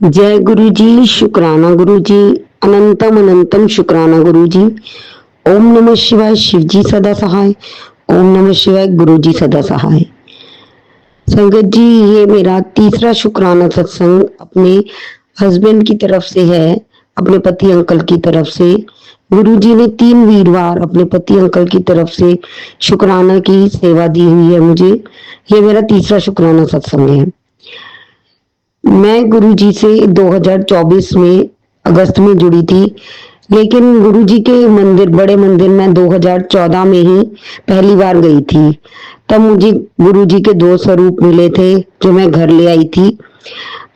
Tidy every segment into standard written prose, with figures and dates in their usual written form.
जय गुरु जी, शुक्राना गुरु जी, अनंतम अनंतम शुक्राना गुरु जी। ओम नमः शिवाय, शिव जी सदा सहाय। ओम नमः शिवाय, गुरु जी सदा सहाय। संगत जी, ये मेरा तीसरा शुक्राना सत्संग अपने हस्बैंड की तरफ से है, अपने पति अंकल की तरफ से। गुरु जी ने 3 वीरवार अपने पति अंकल की तरफ से शुक्राना की सेवा दी हुई है मुझे। ये मेरा तीसरा शुक्राना सत्संग है। मैं गुरुजी से 2024 में अगस्त में जुड़ी थी, लेकिन गुरुजी के मंदिर, बड़े मंदिर में 2014 में ही पहली बार गई थी। तब मुझे गुरुजी के 2 स्वरूप मिले थे जो मैं घर ले आई थी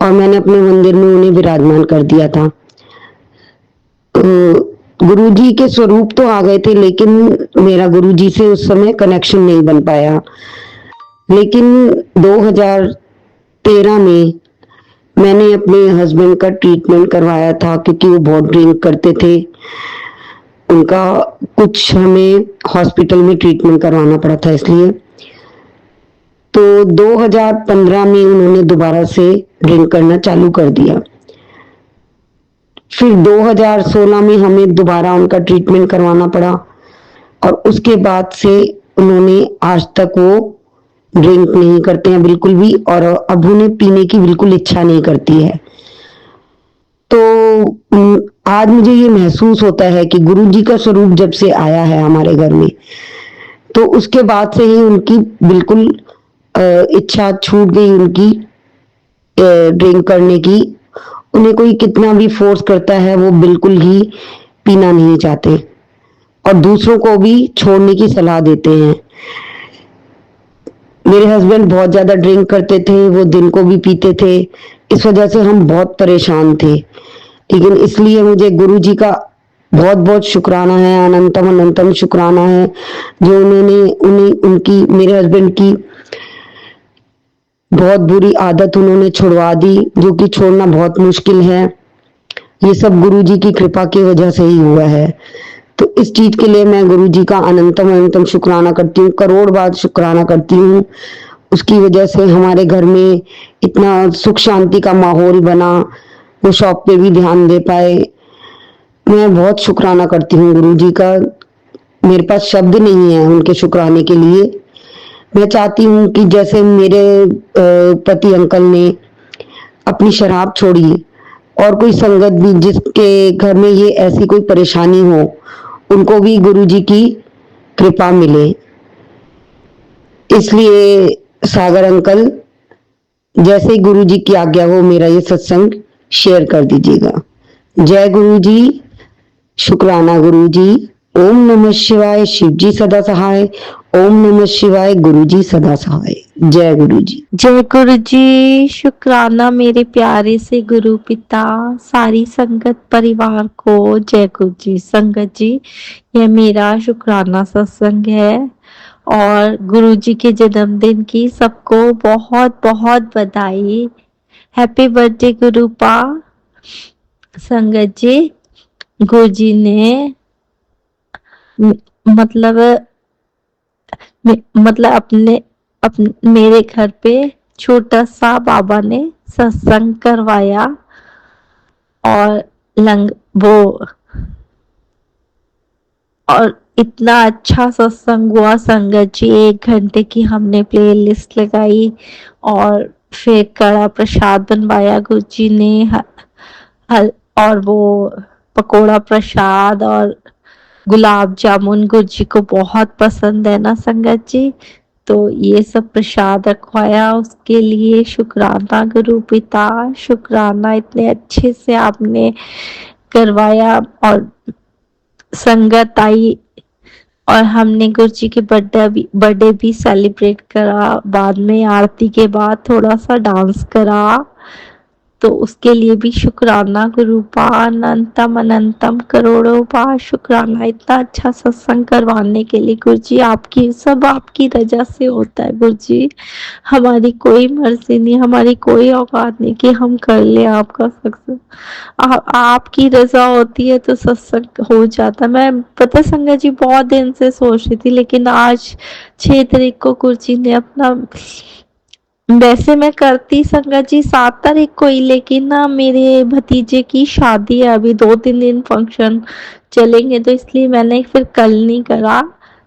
और मैंने अपने मंदिर में उन्हें विराजमान कर दिया था। गुरुजी के स्वरूप तो आ गए थे, लेकिन मेरा गुरुजी से उस समय कनेक्शन नहीं बन पाया। लेकिन 2013 में मैंने अपने हस्बैंड का ट्रीटमेंट करवाया था, क्योंकि वो बहुत ड्रिंक करते थे। उनका कुछ हमें हॉस्पिटल में ट्रीटमेंट करवाना पड़ा था, इसलिए तो 2015 में उन्होंने दोबारा से ड्रिंक करना चालू कर दिया। फिर 2016 में हमें दोबारा उनका ट्रीटमेंट करवाना पड़ा और उसके बाद से उन्होंने आज तक वो ड्रिंक नहीं करते हैं बिल्कुल भी, और अब उन्हें पीने की बिल्कुल इच्छा नहीं करती है। तो आज मुझे ये महसूस होता है कि गुरु जी का स्वरूप जब से आया है हमारे घर में, तो उसके बाद से ही उनकी बिल्कुल इच्छा छूट गई उनकी ड्रिंक करने की। उन्हें कोई कितना भी फोर्स करता है, वो बिल्कुल ही पीना नहीं चाहते और दूसरों को भी छोड़ने की सलाह देते हैं। मेरे हस्बैंड बहुत ज्यादा ड्रिंक करते थे, वो दिन को भी पीते थे। इस वजह से हम बहुत परेशान थे, लेकिन इसलिए मुझे गुरु जी का बहुत बहुत शुक्राना है, अनंतम अनंतम शुक्राना है, जो उन्होंने उन्हें उनकी मेरे हस्बैंड की बहुत बुरी आदत उन्होंने छुड़वा दी, जो कि छोड़ना बहुत मुश्किल है। ये सब गुरु जी की कृपा की वजह से ही हुआ है। तो इस चीज के लिए मैं गुरु जी का अनंतम अनंतम शुक्राना करती हूँ, करोड़ बार शुक्राना करती हूँ। उसकी वजह से हमारे घर में इतना सुख शांति का माहौल बना, वो शॉप पे भी ध्यान दे पाए। मैं बहुत शुक्राना करती हूँ गुरु जी का। मेरे पास शब्द नहीं है उनके शुक्राने के लिए। मैं चाहती हूँ कि जैसे मेरे पति अंकल ने अपनी शराब छोड़ी, और कोई संगत भी जिसके घर में ये ऐसी कोई परेशानी हो, उनको भी गुरु जी की कृपा मिले। इसलिए सागर अंकल, जैसे गुरु जी की आज्ञा हो, मेरा ये सत्संग शेयर कर दीजिएगा। जय गुरु जी, शुक्राना गुरु जी। ओम नमः शिवाय, शिव जी सदा सहाय। ओम नमः शिवाय, गुरु जी सदा सहाय। जय गुरु जी। जय गुरु जी, शुक्राना मेरे प्यारे से गुरु पिता, सारी संगत परिवार को जय गुरु जी। संगत जी, यह मेरा शुक्राना सत्संग है और गुरु जी के जन्मदिन की सबको बहुत बहुत बधाई। Happy birthday गुरुपा। संगत जी, गुरु जी ने मतलब मेरे घर पे छोटा सा बाबा ने सत्संग करवाया और वो और इतना अच्छा सत्संग हुआ संगत जी। 1 घंटे की हमने प्ले लिस्ट लगाई और फिर कड़ा प्रसाद बनवाया गुरु जी ने। और वो पकोड़ा प्रसाद और गुलाब जामुन गुरु जी को बहुत पसंद है ना संगत जी, तो ये सब प्रसाद रखवाया, उसके लिए शुक्राना गुरु पिता। शुक्राना, इतने अच्छे से आपने करवाया और संगत आई और हमने गुरु जी के बर्थडे भी सेलिब्रेट करा। बाद में आरती के बाद थोड़ा सा डांस करा, तो उसके लिए भी शुक्राना गुरुपा। अनंतम अनंतम करोड़ों बार शुक्राना, इतना अच्छा सत्संग करवाने के लिए गुरु जी। आपकी सब आपकी रजा से होता है गुरु जी, हमारी कोई मर्जी नहीं, हमारी कोई औकात नहीं कि हम कर ले आपका सत्संग। आपकी रजा होती है तो सत्संग हो जाता। मैं पता संगत जी बहुत दिन से सोच रही थी, लेकिन आज 6 तारीख को गुरु जी ने अपना वैसे मैं करती संगत जी 7 तारीख को ही, लेकिन ना मेरे भतीजे की शादी है, अभी 2-3 दिन फंक्शन चलेंगे, तो इसलिए मैंने फिर कल नहीं करा,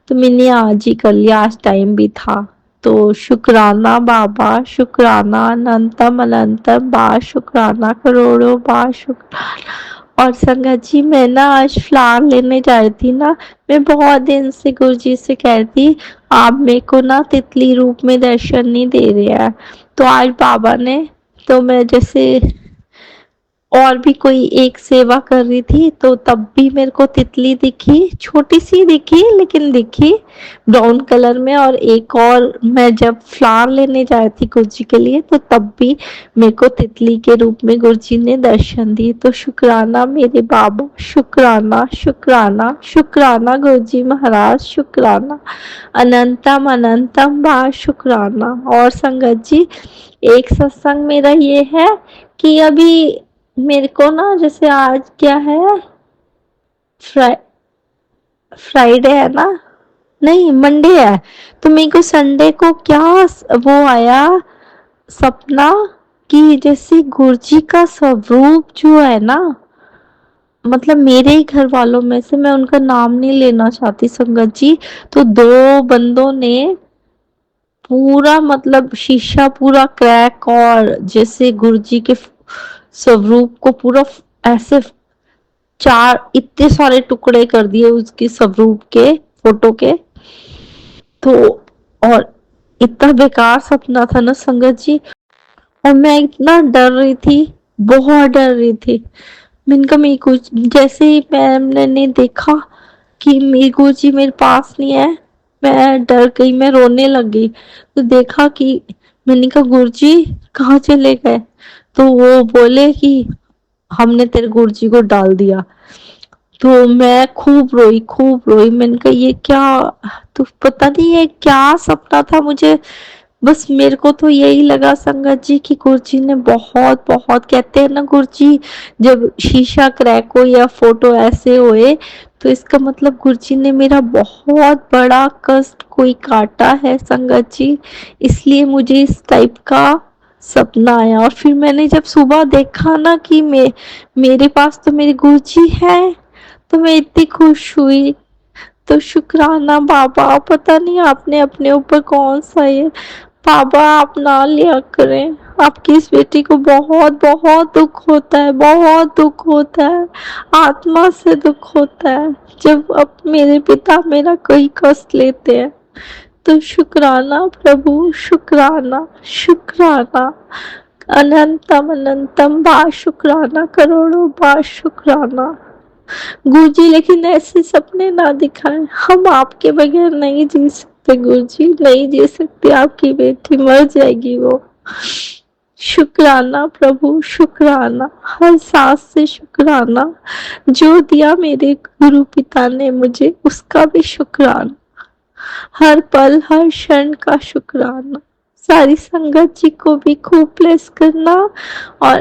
तो मैंने आज ही कर लिया, आज टाइम भी था। तो शुक्राना बाबा, शुक्राना अनंतम अनंतम बार शुक्राना, करोड़ों बार शुक्राना। और संगत जी मैं ना आज फ्लावर लेने जा रही थी ना, मैं बहुत दिन से गुरु जी से कह रही थी आप मेरे को ना तितली रूप में दर्शन नहीं दे रहे हैं, तो आज बाबा ने, तो मैं जैसे और भी कोई एक सेवा कर रही थी, तो तब भी मेरे को तितली दिखी, छोटी सी दिखी लेकिन दिखी ब्राउन कलर में। और एक और मैं जब फ्लावर लेने जा रही थी गुरुजी के लिए, तो तब भी मेरे को तितली के रूप में गुरुजी ने दर्शन दिए। तो शुक्राना मेरे बाबा, शुक्राना शुक्राना शुक्राना गुरुजी महाराज, शुक्राना अनंतम अनंतम बार शुक्राना। और संगत जी एक सत्संग मेरा ये है कि अभी मेरे को ना, जैसे आज क्या है, फ्राइ फ्राइडे है ना, नहीं मंडे है, तो मेरे को संडे को क्या वो आया सपना कि जैसे गुरुजी का स्वरूप जो है ना, मतलब मेरे ही घर वालों में से, मैं उनका नाम नहीं लेना चाहती संगत जी, तो 2 बंदों ने पूरा मतलब शीशा पूरा क्रैक, और जैसे गुरुजी के स्वरूप को पूरा ऐसे 4 इतने सारे टुकड़े कर दिए उसके स्वरूप के, फोटो के। तो और इतना बेकार सपना था ना संगत जी, और मैं इतना डर रही थी, बहुत डर रही थी। मैंने कहा मेरे को, जैसे ही मैम ने देखा कि मेरे गुरुजी मेरे पास नहीं है, मैं डर गई, मैं रोने लग गई। तो देखा कि, मैंने कहा गुरुजी कहाँ चले गए, तो वो बोले कि हमने तेरे गुरुजी को डाल दिया। तो मैं खूब रोई, मैंने कहा ये क्या, तो पता नहीं ये क्या सपना था मुझे, बस मेरे को तो यही लगा संगत जी कि गुरुजी ने बहुत बहुत, कहते हैं ना गुरुजी जब शीशा क्रैक हो या फोटो ऐसे होए, तो इसका मतलब गुरुजी ने मेरा बहुत बड़ा कष्ट कोई काटा है संगत जी, इसलिए मुझे इस टाइप का सपना आया। और फिर मैंने जब सुबह देखा ना कि मेरे पास तो मेरे गुरुजी है, तो मैं इतनी खुश हुई। तो शुक्राना बाबा, पता नहीं आपने अपने ऊपर कौन सा ये, बाबा आप ना लिया करें, आपकी इस बेटी को बहुत बहुत दुख होता है, बहुत दुख होता है, आत्मा से दुख होता है जब अब मेरे पिता मेरा कोई कष्ट लेते हैं। तो शुक्राना प्रभु, शुक्राना शुक्राना अनंतम अनंतम बार शुक्राना, करोड़ों बार शुक्राना गुरुजी, लेकिन ऐसे सपने ना दिखाएं, हम आपके बगैर नहीं जी सकते गुरुजी, नहीं जी सकती, आपकी बेटी मर जाएगी वो। शुक्राना प्रभु, शुक्राना हर सांस से, शुक्राना जो दिया मेरे गुरु पिता ने मुझे, उसका भी शुक्राना, हर पल हर क्षण का शुक्राना। सारी संगत जी को भी खूब ब्लेस करना, और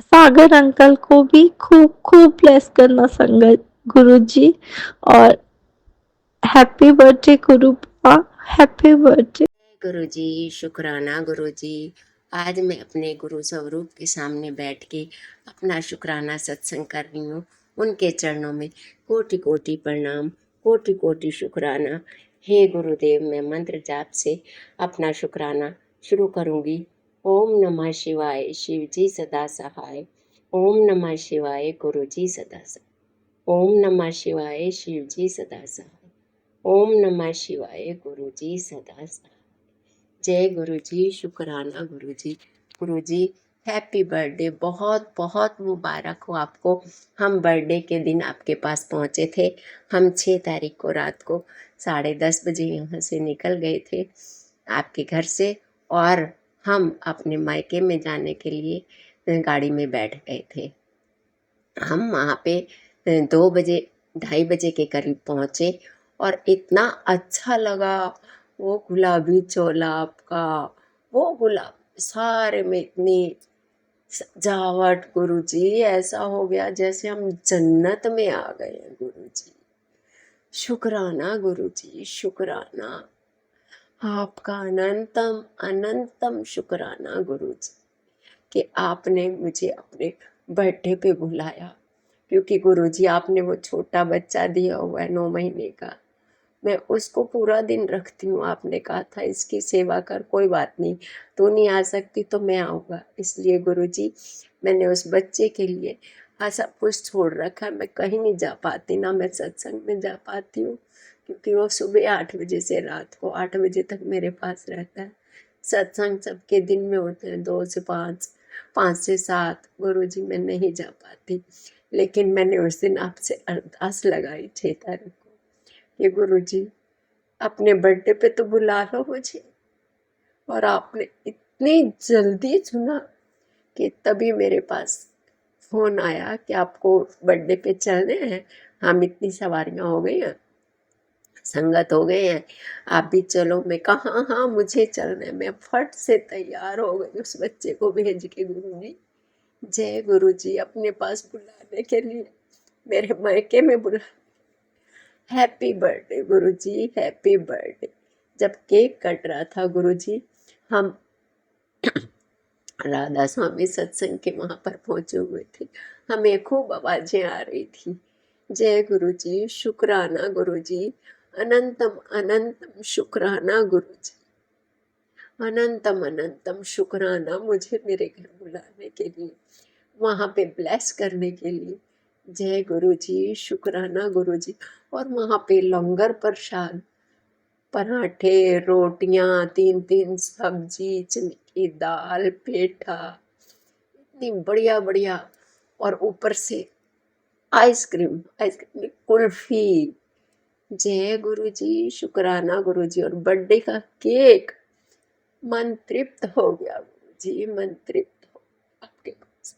सागर अंकल को भी खूब खूब ब्लेस करना संगत गुरु जी। और हैप्पी बर्थडे गुरु पापा, हैप्पी बर्थडे। गुरुजी, शुक्राना गुरुजी। आज मैं अपने गुरु स्वरूप के सामने बैठ के अपना शुक्राना सत्संग कर रही हूँ। उनके चरणों में कोटि कोटि प्रणाम, कोटि कोटि शुक्राना। हे गुरुदेव, मैं मंत्र जाप से अपना शुक्राना शुरू करूँगी। ओम नमः शिवाय, शिव जी सदा सहाय। ओम नमः शिवाय, गुरु जी सदा सहाय। ओम नमः शिवाय, शिव जी सदा सहाय। ओम नमः शिवाय, गुरु जी सदा सहाय। जय गुरु जी, शुक्राना गुरु जी। गुरु जी हैप्पी बर्थडे, बहुत बहुत मुबारक हो आपको। हम बर्थडे के दिन आपके पास पहुँचे थे। हम 6 तारीख को रात को 10:30 बजे यहाँ से निकल गए थे आपके घर से, और हम अपने मायके में जाने के लिए गाड़ी में बैठ गए थे। हम वहाँ पे 2 बजे 2:30 के करीब पहुँचे, और इतना अच्छा लगा वो गुलाबी चोला आपका, वो गुलाब सारे में इतनी सजावट गुरुजी, ऐसा हो गया जैसे हम जन्नत में आ गए हैं गुरुजी। शुक्राना गुरुजी, शुक्राना। आपका अनंतम अनंतम शुक्राना गुरुजी कि आपने मुझे अपने बर्थडे पे बुलाया, क्योंकि गुरुजी आपने वो छोटा बच्चा दिया हुआ है 9 महीने का, मैं उसको पूरा दिन रखती हूँ। आपने कहा था इसकी सेवा कर, कोई बात नहीं, तू नहीं आ सकती तो मैं आऊँगा। इसलिए गुरुजी मैंने उस बच्चे के लिए सब कुछ छोड़ रखा है। मैं कहीं नहीं जा पाती, ना मैं सत्संग में जा पाती हूँ, क्योंकि वो सुबह 8 बजे से रात को 8 बजे तक मेरे पास रहता है। सत्संग सबके दिन में होते हैं 2 से 5, 5 से 7। गुरुजी मैं नहीं जा पाती, लेकिन मैंने उस दिन आपसे अरदास लगाई 6 तारीख को कि गुरुजी अपने बर्थडे पे तो बुला लो मुझे। और आपने इतनी जल्दी चुना कि तभी मेरे पास फोन आया कि आपको बर्थडे पे चलने हैं, हम इतनी सवारियां हो गई हैं, संगत हो गए हैं, आप भी चलो। मैं कहा हाँ हाँ मुझे चलना है। मैं फट से तैयार हो गई उस बच्चे को भेज के गुरुजी, जय गुरुजी अपने पास बुलाने के लिए, मेरे मायके में बुला। हैप्पी बर्थडे गुरुजी, हैप्पी बर्थडे। जब केक कट रहा था गुरुजी, हम राधा स्वामी सत्संग के वहां पर पहुंचे हुए थे, हमें खूब आवाजें आ रही थी, जय गुरुजी, शुक्राना गुरुजी, अनंतम अनंतम शुक्राना गुरुजी, अनंतम अनंतम शुक्राना मुझे मेरे घर बुलाने के लिए, वहां पे ब्लेस करने के लिए। जय गुरुजी, शुक्राना गुरुजी। और वहां पे लंगर प्रसाद, पराठे, रोटियां, 3 3 सब्जी, चने की दाल, पेठा, इतनी बढ़िया बढ़िया। और ऊपर से आइसक्रीम, आइसक्रीम में कुल्फी। जय गुरुजी, शुक्राना गुरुजी। और बर्थडे का केक, मन तृप्त हो गया गुरुजी, मन तृप्त हो गया आपके पास,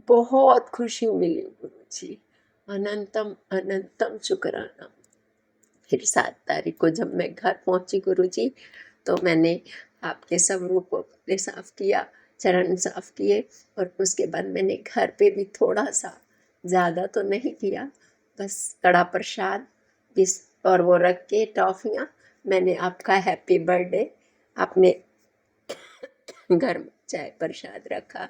बहुत खुशी मिली गुरुजी, अनंतम अनंतम शुक्राना। फिर 7 तारीख को जब मैं घर पहुंची गुरुजी, तो मैंने आपके स्वरूप को पहले साफ किया, चरण साफ किए, और उसके बाद मैंने घर पे भी थोड़ा सा, ज़्यादा तो नहीं किया, बस कड़ा प्रसाद बिस और वो रख के टॉफियाँ, मैंने आपका हैप्पी बर्थडे अपने घर में चाय प्रसाद रखा,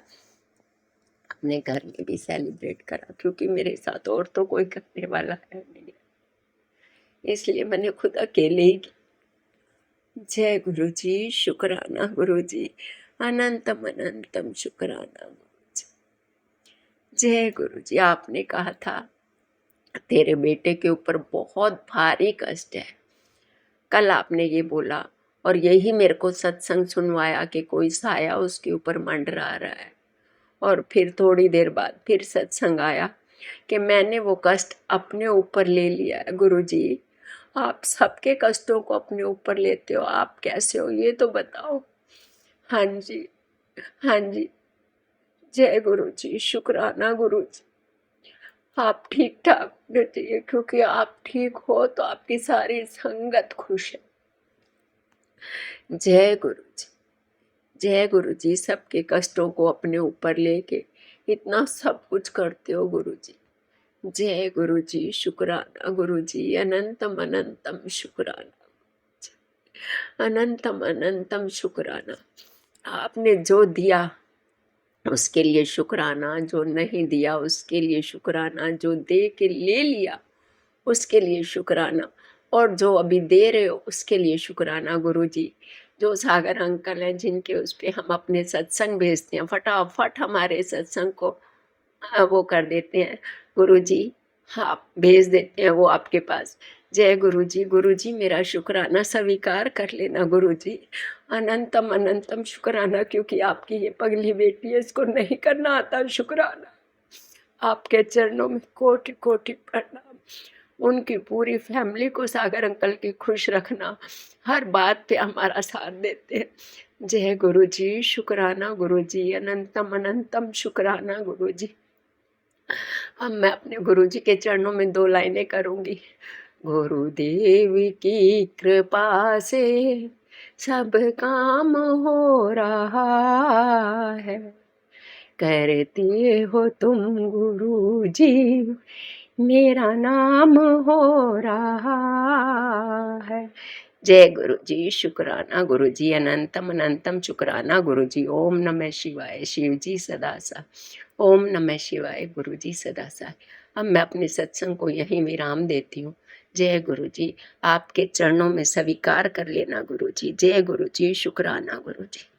अपने घर में भी सेलिब्रेट करा, क्योंकि मेरे साथ और तो कोई करने वाला है नहीं, इसलिए मैंने खुद अकेले ही की। जय गुरुजी, शुक्राना गुरुजी, अनंतम अनंतम शुक्राना गुरुजी। जय गुरुजी, आपने कहा था तेरे बेटे के ऊपर बहुत भारी कष्ट है, कल आपने ये बोला, और यही मेरे को सत्संग सुनवाया कि कोई साया उसके ऊपर मंडरा रहा है। और फिर थोड़ी देर बाद फिर सत्संग आया कि मैंने वो कष्ट अपने ऊपर ले लिया है। गुरुजी आप सबके कष्टों को अपने ऊपर लेते हो, आप कैसे हो ये तो बताओ। हाँ जी, हाँ जी, जय गुरुजी, शुक्राना गुरुजी। आप ठीक ठाक होने चाहिए, क्योंकि आप ठीक हो तो आपकी सारी संगत खुश है। जय गुरुजी, जय गुरुजी, सबके कष्टों को अपने ऊपर लेके इतना सब कुछ करते हो गुरुजी। जय गुरुजी, शुक्राना गुरुजी, अनंतम अनंतम शुक्राना, अनंतम अनंतम शुक्राना। आपने जो दिया उसके लिए शुक्राना, जो नहीं दिया उसके लिए शुक्राना, जो दे के ले लिया उसके लिए शुक्राना, और जो अभी दे रहे हो उसके लिए शुक्राना गुरुजी। जो सागर अंकल हैं जिनके उस पे हम अपने सत्संग भेजते हैं, फटाफट हमारे सत्संग को वो कर देते हैं गुरुजी, हाँ भेज देते हैं वो आपके पास। जय गुरुजी, गुरुजी मेरा शुक्राना स्वीकार कर लेना गुरुजी, अनंतम अनंतम शुक्राना, क्योंकि आपकी ये पगली बेटी है, इसको नहीं करना आता शुक्राना। आपके चरणों में कोटि कोटि प्रणाम। उनकी पूरी फैमिली को सागर अंकल की खुश रखना, हर बात पे हमारा साथ देते हैं। जय गुरुजी, शुक्राना गुरुजी, अनंतम अनंतम शुक्राना गुरुजी। अब मैं अपने गुरुजी के चरणों में 2 लाइनें करूंगी। गुरुदेव की कृपा से सब काम हो रहा है, करते हो तुम गुरुजी मेरा नाम हो रहा है। जय गुरु जी, शुक्राना गुरु जी, अनंतम अनंतम शुक्राना गुरु जी। ओम नमः शिवाय, शिव जी सदा सा। ओम नमः शिवाय, गुरु जी सदा सा। अब मैं अपने सत्संग को यहीं विराम देती हूँ। जय गुरु जी, आपके चरणों में स्वीकार कर लेना गुरु जी। जय गुरु जी, शुक्राना गुरु जी।